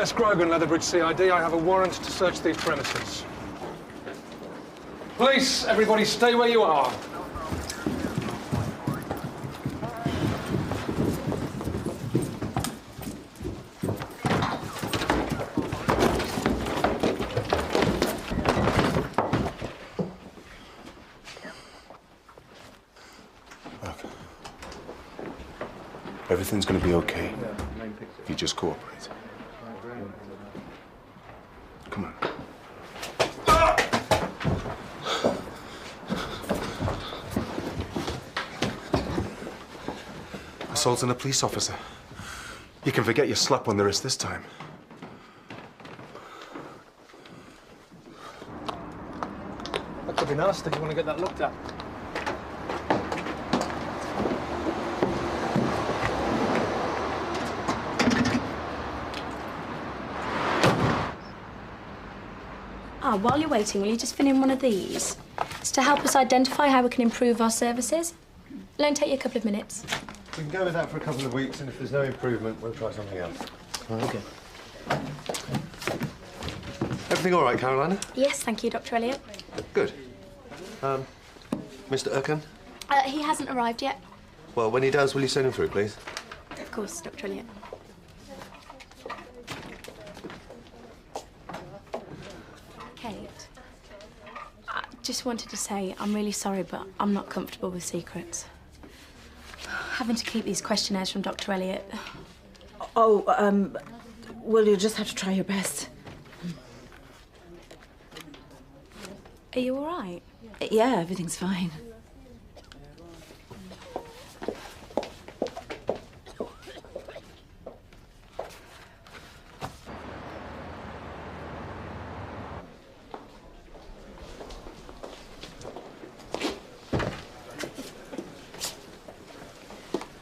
Yes, Grogan, Leatherbridge CID. I have a warrant to search these premises. Police, everybody stay where you are. Everything's going to be okay if you just cooperate. Come on. Assaulting a police officer. You can forget your slap on the wrist this time. That could be nasty. You want to get that looked at? While you're waiting, will you just fill in one of these? It's to help us identify how we can improve our services. It'll only take you a couple of minutes. We can go with that for a couple of weeks, and if there's no improvement, we'll try something else. OK. Everything all right, Carolina? Yes, thank you, Dr. Elliot. Good. Mr. Erkan? He hasn't arrived yet. Well, when he does, will you send him through, please? Of course, Dr. Elliot. Kate, I just wanted to say I'm really sorry, but I'm not comfortable with secrets. Having to keep these questionnaires from Dr. Elliot. Oh, well, you'll just have to try your best. Are you all right? Yeah, everything's fine.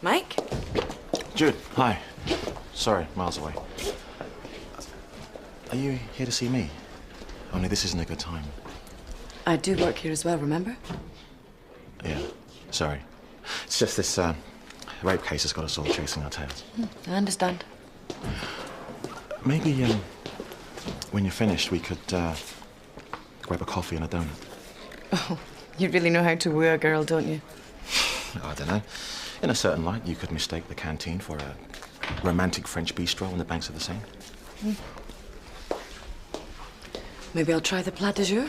Mike? Jude, hi. Sorry, miles away. Are you here to see me? Only this isn't a good time. I do work here as well, remember? Yeah, sorry. It's just this rape case has got us all chasing our tails. I understand. Maybe when you're finished, we could grab a coffee and a donut. Oh, you really know how to woo a girl, don't you? I don't know. In a certain light, you could mistake the canteen for a romantic French bistro on the banks of the Seine. Maybe I'll try the plat du jour.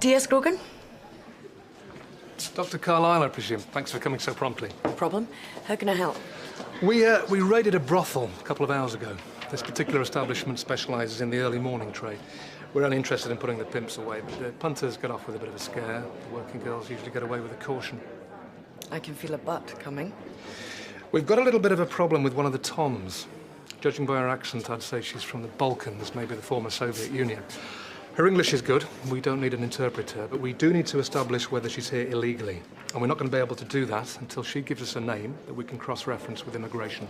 D.S. Grogan? Dr. Carlyle, I presume. Thanks for coming so promptly. No problem. How can I help? We raided a brothel a couple of hours ago. This particular establishment specialises in the early morning trade. We're only interested in putting the pimps away, but the punters get off with a bit of a scare. The working girls usually get away with a caution. I can feel a butt coming. We've got a little bit of a problem with one of the Toms. Judging by her accent, I'd say she's from the Balkans, maybe the former Soviet Union. Her English is good. We don't need an interpreter, but we do need to establish whether she's here illegally. And we're not going to be able to do that until she gives us a name that we can cross-reference with immigration.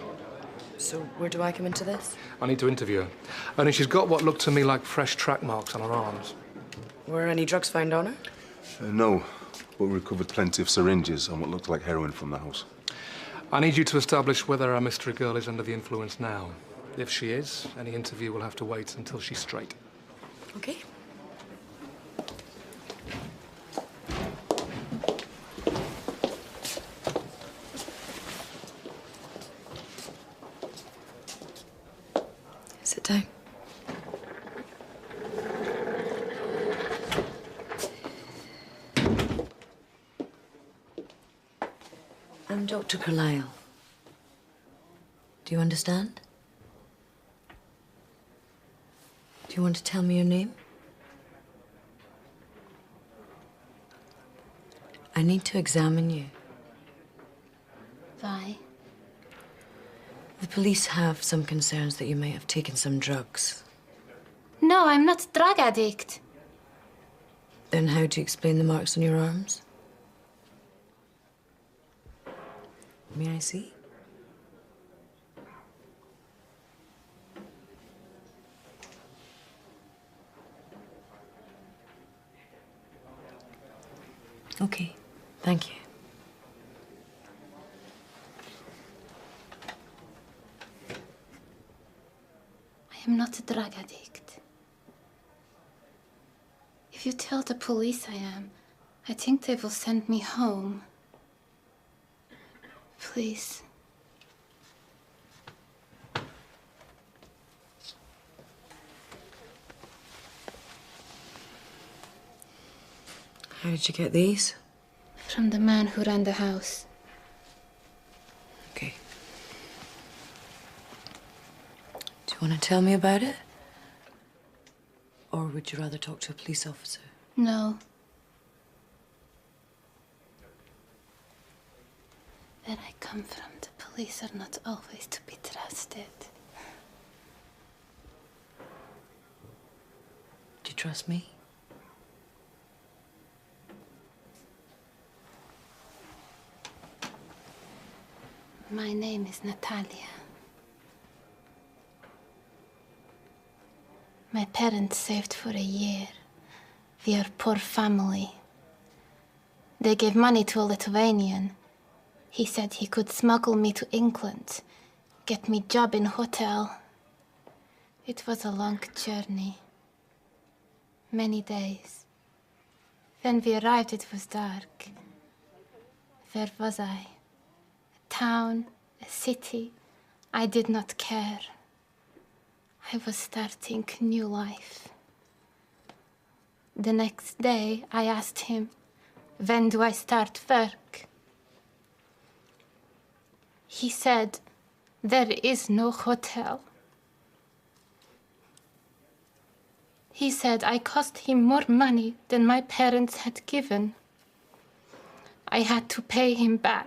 So where do I come into this? I need to interview her. Only she's got what looked to me like fresh track marks on her arms. Were any drugs found on her? No, but we recovered plenty of syringes and what looked like heroin from the house. I need you to establish whether our mystery girl is under the influence now. If she is, any interview will have to wait until she's straight. Okay. Sit down. I'm Dr. Carlyle. Do you understand? Do you want to tell me your name? I need to examine you. Why? The police have some concerns that you may have taken some drugs. No, I'm not drug addict. Then how do you explain the marks on your arms? May I see? Okay, thank you. not a drug addict. If you tell the police I am, I think they will send me home. Please. How did you get these? From the man who ran the house. Okay. Do you want to tell me about it? Or would you rather talk to a police officer? No. Where I come from, the police are not always to be trusted. Do you trust me? My name is Natalia. My parents saved for a year. We are a poor family. They gave money to a Lithuanian. He said he could smuggle me to England, get me job in hotel. It was a long journey. Many days. When we arrived, it was dark. Where was I? Town, a city, I did not care. I was starting a new life. The next day, I asked him, when do I start work? He said, there is no hotel. He said I cost him more money than my parents had given. I had to pay him back.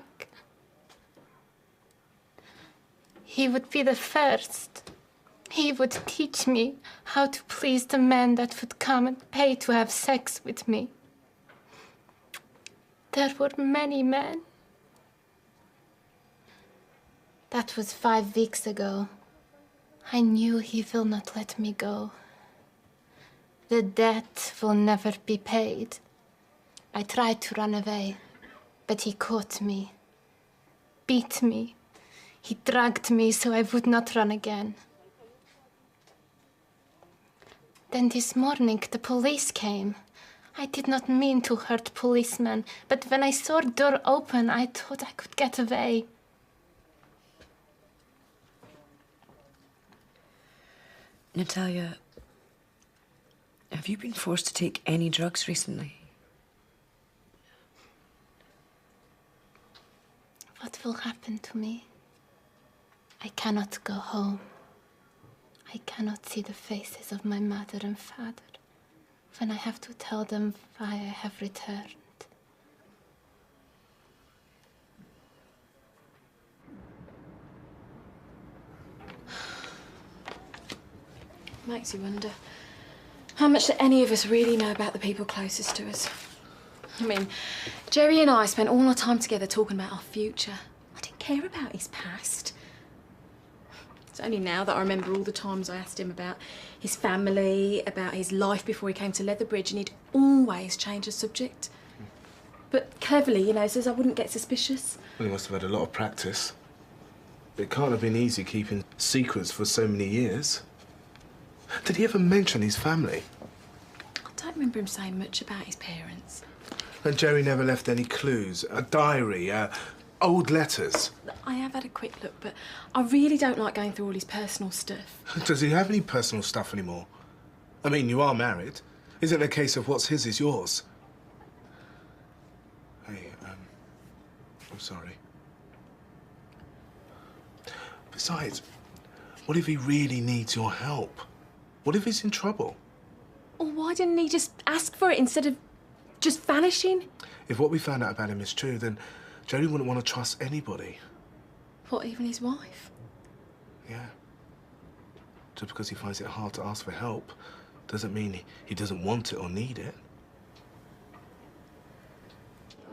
He would be the first. He would teach me how to please the men that would come and pay to have sex with me. There were many men. That was 5 weeks ago. I knew he will not let me go. The debt will never be paid. I tried to run away, but he caught me, beat me. He dragged me so I would not run again. Then this morning, the police came. I did not mean to hurt policemen, but when I saw the door open, I thought I could get away. Natalia, have you been forced to take any drugs recently? What will happen to me? I cannot go home. I cannot see the faces of my mother and father when I have to tell them why I have returned. Makes you wonder how much do any of us really know about the people closest to us. I mean, Jerry and I spent all our time together talking about our future. I didn't care about his past. It's only now that I remember all the times I asked him about his family, about his life before he came to Leatherbridge, and he'd always change the subject. But cleverly, you know, says I wouldn't get suspicious. Well, he must have had a lot of practice. It can't have been easy keeping secrets for so many years. Did he ever mention his family? I don't remember him saying much about his parents. And Jerry never left any clues? A diary, old letters? I have had a quick look, but I really don't like going through all his personal stuff. Does he have any personal stuff anymore? I mean, you are married. Isn't it a case of what's his is yours? Hey, I'm sorry. Besides, what if he really needs your help? What if he's in trouble? Or why didn't he just ask for it instead of just vanishing? If what we found out about him is true, then Jerry wouldn't want to trust anybody. What, even his wife? Yeah. Just because he finds it hard to ask for help doesn't mean he doesn't want it or need it.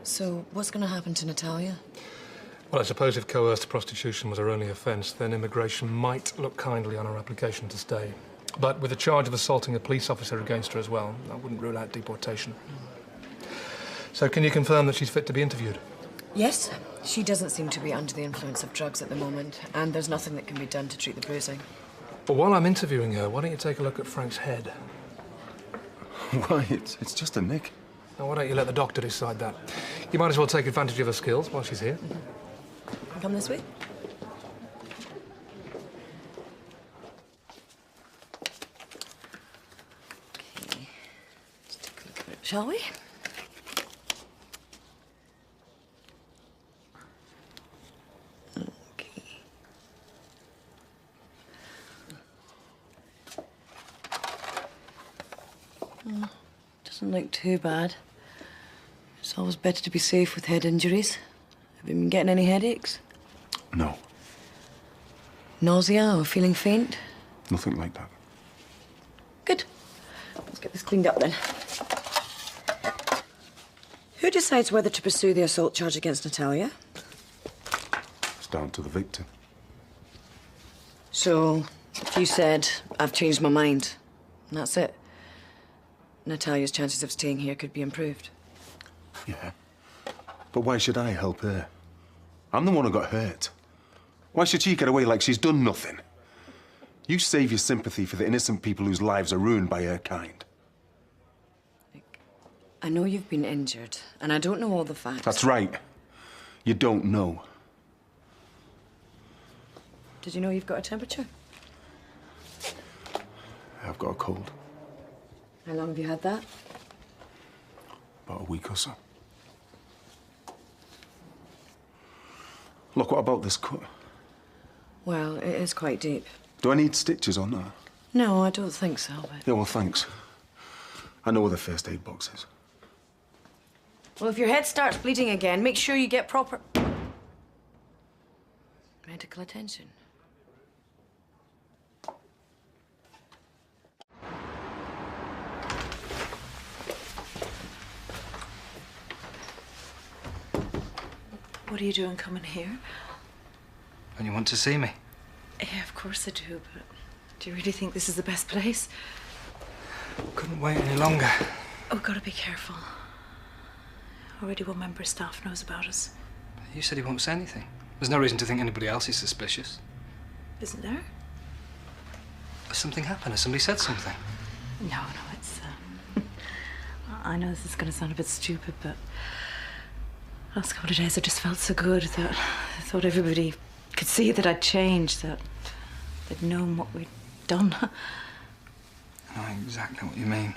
So, what's going to happen to Natalia? Well, I suppose if coerced prostitution was her only offence, then immigration might look kindly on her application to stay. But with a charge of assaulting a police officer against her as well, I wouldn't rule out deportation. So can you confirm that she's fit to be interviewed? Yes. She doesn't seem to be under the influence of drugs at the moment, and there's nothing that can be done to treat the bruising. But while I'm interviewing her, why don't you take a look at Frank's head? Why, it's just a nick. Now, why don't you let the doctor decide that? You might as well take advantage of her skills while she's here. Come this way. Okay. Let's take a look at it, shall we? Okay. Doesn't look too bad. It's always better to be safe with head injuries. Have you been getting any headaches? No, Nausea or feeling faint? nothing like that. Good. Let's get this cleaned up then. Who decides whether to pursue the assault charge against Natalia? It's down to the victim. So, if you said, I've changed my mind, and that's it, Natalia's chances of staying here could be improved. Yeah. But why should I help her? I'm the one who got hurt. Why should she get away like she's done nothing? You save your sympathy for the innocent people whose lives are ruined by her kind. I know you've been injured, and I don't know all the facts. That's right. You don't know. Did you know you've got a temperature? I've got a cold. How long have you had that? About a week or so. Look, what about this cut? Well, it is quite deep. Do I need stitches or not? No, I don't think so, but... Yeah, well, thanks. I know where the first aid box is. Well, if your head starts bleeding again, make sure you get proper... medical attention. What are you doing coming here? Don't you want to see me? Yeah, of course I do, but do you really think this is the best place? Couldn't wait any longer. Oh, we've got to be careful. Already one member of staff knows about us. You said he won't say anything. There's no reason to think anybody else is suspicious. Isn't there? Has something happened? Has somebody said something? No, it's... I know this is going to sound a bit stupid, but... last couple of days I just felt so good that I thought everybody could see that I'd changed, that they'd known what we'd done. I know exactly what you mean.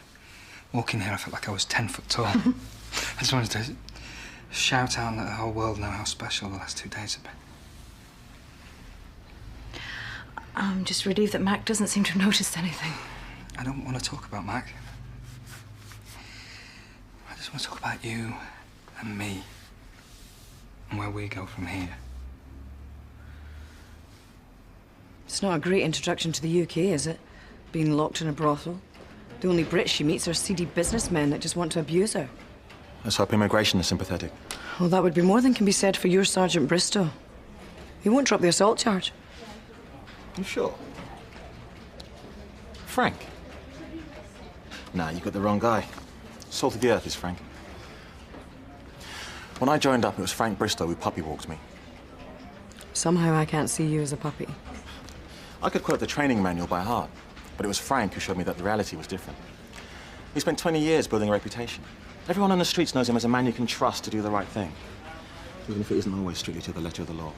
Walking here, I felt like I was 10 foot tall. I just wanted to shout out and let the whole world know how special the last 2 days have been. I'm just relieved that Mac doesn't seem to have noticed anything. I don't want to talk about Mac. I just want to talk about you and me and where we go from here. It's not a great introduction to the UK, is it? Being locked in a brothel. The only Brits she meets are seedy businessmen that just want to abuse her. Let's hope immigration is sympathetic. Well, that would be more than can be said for your Sergeant Bristow. He won't drop the assault charge. You sure? Frank? Nah, you got the wrong guy. Salt of the earth is Frank. When I joined up, it was Frank Bristow who puppy walked me. Somehow I can't see you as a puppy. I could quote the training manual by heart, but it was Frank who showed me that the reality was different. He spent 20 years building a reputation. Everyone on the streets knows him as a man you can trust to do the right thing, even if it isn't always strictly to the letter of the law.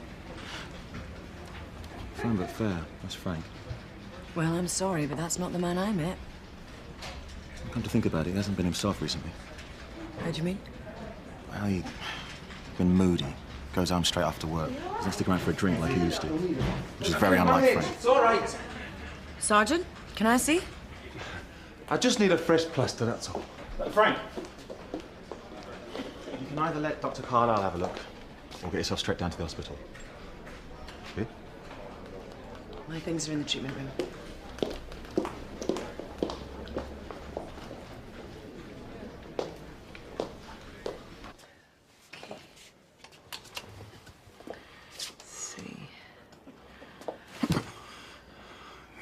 Firm but fair, that's Frank. Well, I'm sorry, but that's not the man I met. Come to think about it, he hasn't been himself recently. How do you mean? Well, he's been moody. Goes home straight after work. Doesn't stick around for a drink like he used to, which is very unlike Frank. It's all right. Sergeant, can I see? I just need a fresh plaster, that's all. Frank! You can either let Dr. Carlyle have a look, or get yourself straight down to the hospital. Okay? My things are in the treatment room.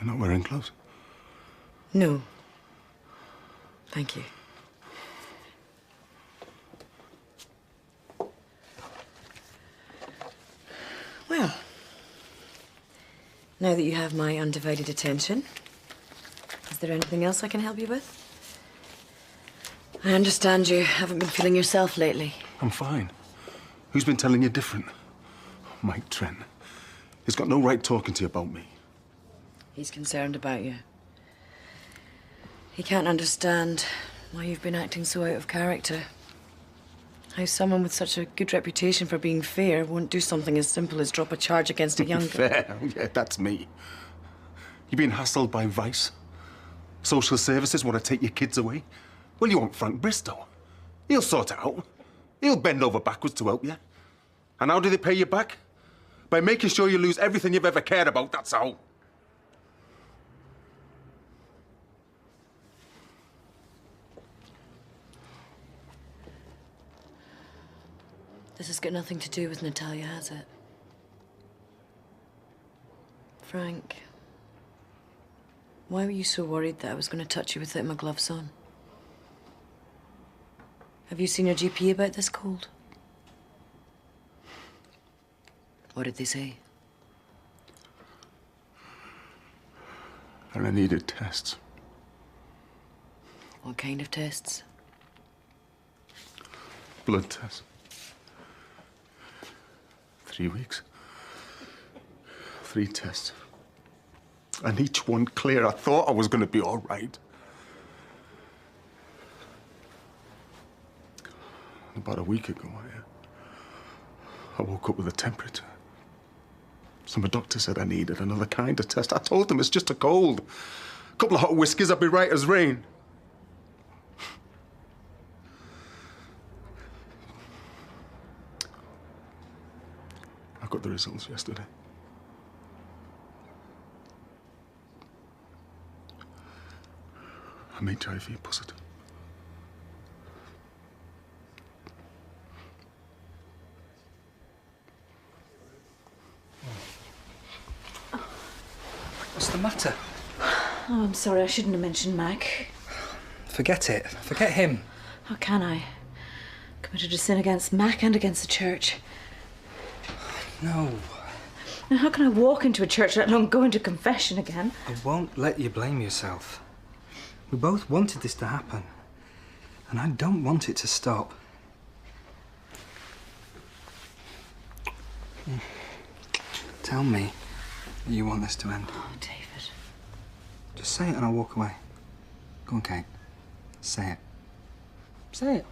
You're not wearing gloves? No. Thank you. Well, Now that you have my undivided attention, is there anything else I can help you with? I understand you haven't been feeling yourself lately. I'm fine. Who's been telling you different? Mike Trent. He's got no right talking to you about me. He's concerned about you. He can't understand why you've been acting so out of character. How someone with such a good reputation for being fair won't do something as simple as drop a charge against a young... Fair? Yeah, that's me. You've been hassled by Vice. Social services want to take your kids away. Well, you want Frank Bristow. He'll sort it out. He'll bend over backwards to help you. And how do they pay you back? By making sure you lose everything you've ever cared about, that's how. This has got nothing to do with Natalia, has it? Frank, why were you so worried that I was going to touch you without my gloves on? Have you seen your GP about this cold? What did they say? And I needed tests. What kind of tests? Blood tests. 3 weeks. 3 tests. And each one clear. I thought I was going to be all right. About a week ago, I woke up with a temperature. So my doctor said I needed another kind of test. I told him it's just a cold. A couple of hot whiskeys, I'd be right as rain. I got the results yesterday. I'm HIV positive. What's the matter? Oh, I'm sorry. I shouldn't have mentioned Mac. Forget it. Forget him. How can I? Committed a sin against Mac and against the church. No. Now, how can I walk into a church, let alone go into confession again? I won't let you blame yourself. We both wanted this to happen. And I don't want it to stop. Tell me that you want this to end. Oh, David. Just say it and I'll walk away. Go on, Kate. Say it. Say it.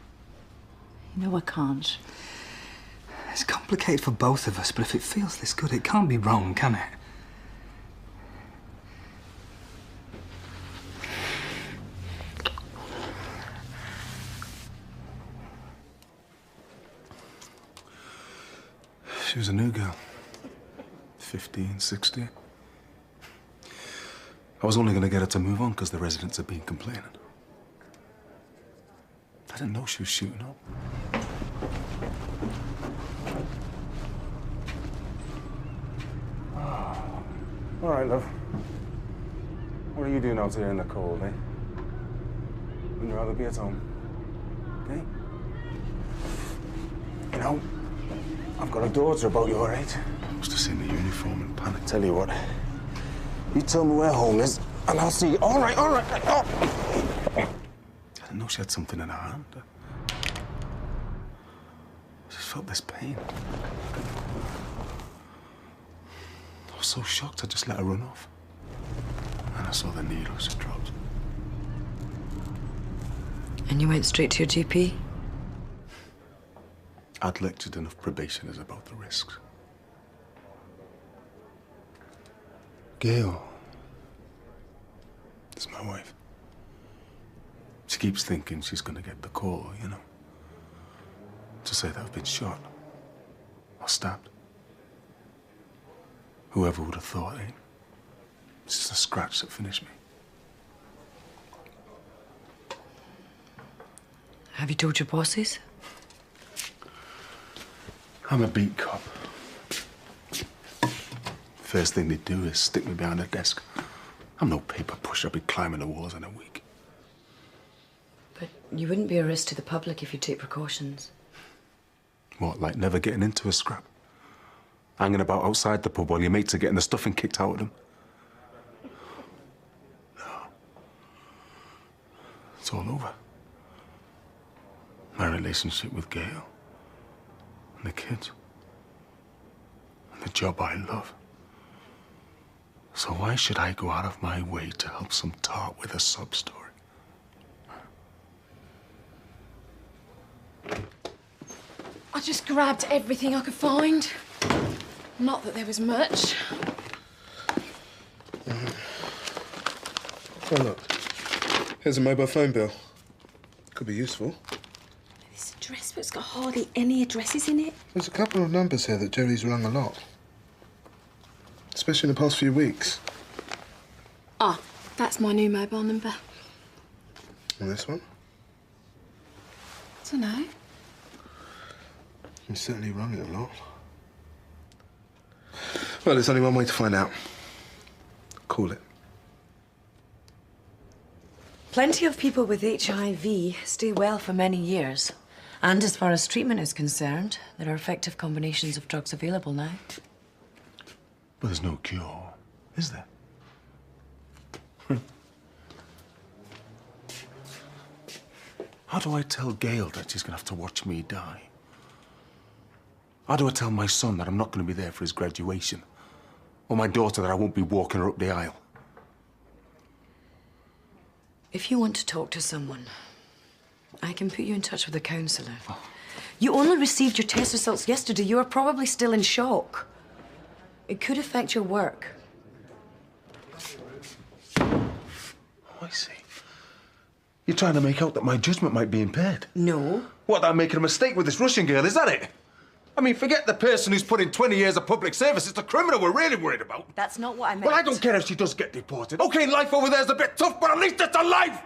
You know I can't. It's complicated for both of us, but if it feels this good, it can't be wrong, can it? She was a new girl. 15, 16. I was only going to get her to move on because the residents had been complaining. I didn't know she was shooting up. All right, love. What are you doing out here in the cold, eh? Wouldn't you rather be at home? Eh? You know, I've got a daughter about your age. I must have seen the uniform and panic. Tell you what, you tell me where home is, and I'll see you. All right, all right. Oh. I didn't know she had something in her hand. I just felt this pain. I was so shocked, I just let her run off. And I saw the needle, she dropped. And you went straight to your GP? I'd lectured enough probationers about the risks. Gail is my wife. She keeps thinking she's gonna get the call, you know. To say that I've been shot or stabbed. Whoever would have thought, eh? It's just a scratch that finished me. Have you told your bosses? I'm a beat cop. First thing they do is stick me behind a desk. I'm no paper pusher. I'll be climbing the walls in a week. But you wouldn't be a risk to the public if you take precautions. What, like never getting into a scrap? hanging about outside the pub while your mates are getting the stuffing kicked out of them. No. It's all over. My relationship with Gail, and the kids, and the job I love. So why should I go out of my way to help some tart with a sob story? I just grabbed everything I could find. Not that there was much. Oh, look. Here's a mobile phone bill. Could be useful. This address book's got hardly any addresses in it. There's a couple of numbers here that Jerry's rung a lot. Especially in the past few weeks. Ah, that's my new mobile number. And this one? I don't know. You certainly rung it a lot. Well, there's only one way to find out. Call it. Plenty of people with HIV stay well for many years. And as far as treatment is concerned, there are effective combinations of drugs available now. But there's no cure, is there? How do I tell Gail that she's gonna have to watch me die? How do I tell my son that I'm not gonna be there for his graduation? Or my daughter that I won't be walking her up the aisle? If you want to talk to someone, I can put you in touch with a counsellor. You only received your test results yesterday. You are probably still in shock. It could affect your work. Oh, I see. You're trying to make out that my judgment might be impaired? No. What, that I'm making a mistake with this Russian girl, is that it? I mean, forget the person who's put in 20 years of public service. It's the criminal we're really worried about. That's not what I meant. Well, I don't care if she does get deported. OK, life over there's a bit tough, but at least it's a life!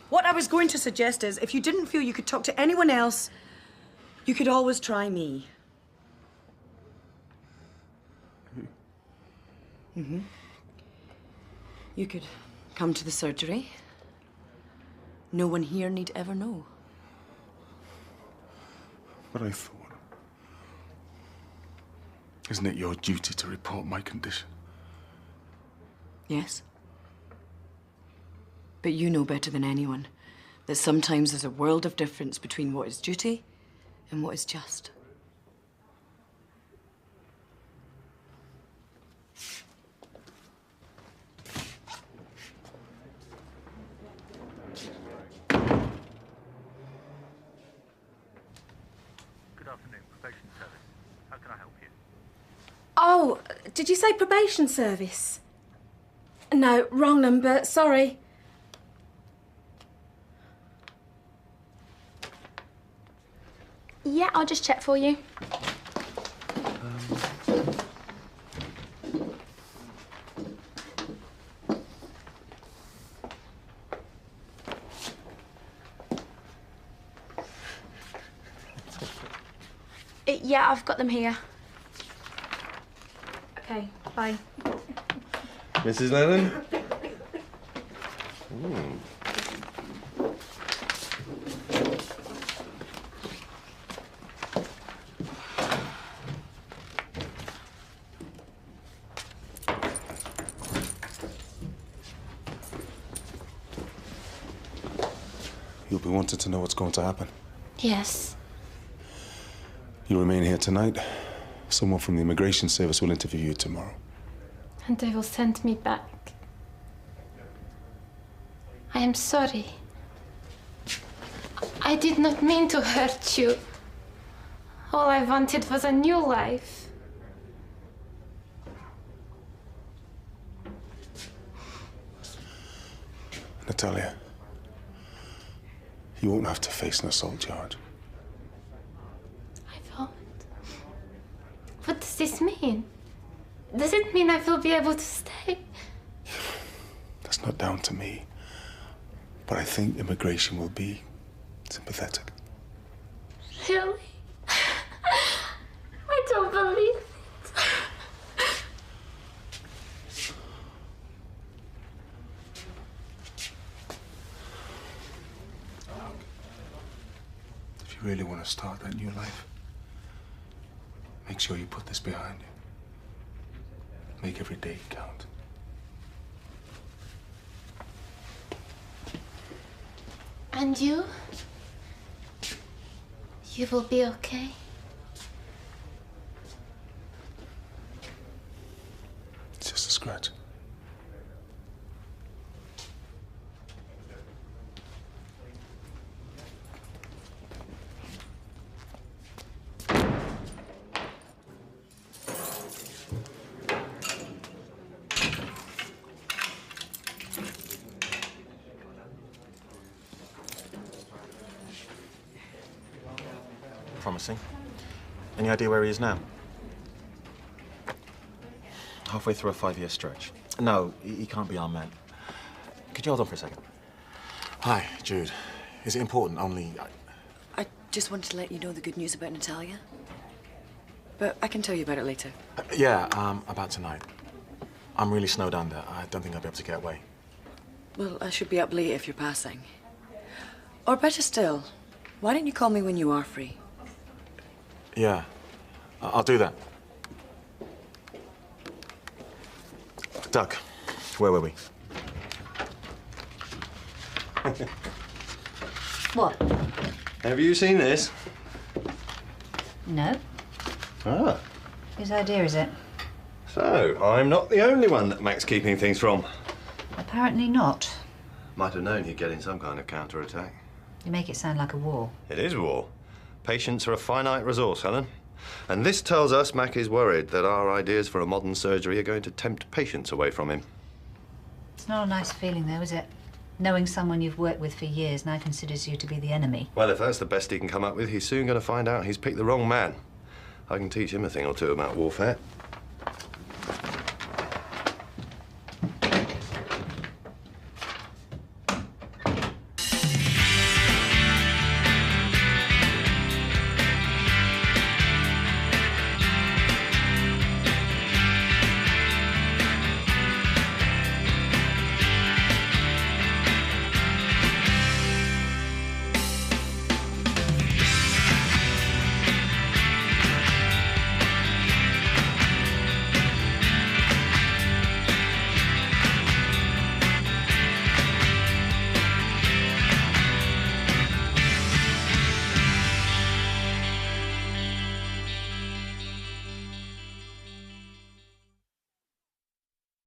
What I was going to suggest is, if you didn't feel you could talk to anyone else, you could always try me. Mm-hmm. You could come to the surgery. No one here need ever know. But I thought, isn't it your duty to report my condition? Yes. But you know better than anyone that sometimes there's a world of difference between what is duty and what is just. Oh, did you say probation service? No, wrong number, sorry. Yeah, I'll just check for you. Yeah, I've got them here. Okay, bye. Mrs. Lennon? You'll be wanting to know what's going to happen. Yes. You remain here tonight. Someone from the immigration service will interview you tomorrow. And they will send me back. I am sorry. I did not mean to hurt you. All I wanted was a new life. Natalia, you won't have to face an assault charge. I won't. What does this mean? Does it mean I will be able to stay? That's not down to me. But I think immigration will be sympathetic. Really? I don't believe it. If you really want to start that new life, Make sure you put this behind you. Make every day count. And you? You will be okay? It's just a scratch. Promising. Any idea where he is now? Halfway through a 5-year stretch. No, he can't be our man. Could you hold on for a second? Hi, Jude. Is it important? Only... I just wanted to let you know the good news about Natalia. But I can tell you about it later. Yeah, about tonight. I'm really snowed under. I don't think I'll be able to get away. Well, I should be up late if you're passing. Or better still, why don't you call me when you are free? Yeah, I'll do that. Doug, where were we? What? Have you seen this? No. Ah. Whose idea is it? So, I'm not the only one that Mac's keeping things from. Apparently not. Might have known he'd get in some kind of counter-attack. You make it sound like a war. It is war. Patients are a finite resource, Helen. And this tells us Mac is worried that our ideas for a modern surgery are going to tempt patients away from him. It's not a nice feeling, though, is it? Knowing someone you've worked with for years now considers you to be the enemy. Well, if that's the best he can come up with, he's soon going to find out he's picked the wrong man. I can teach him a thing or two about warfare.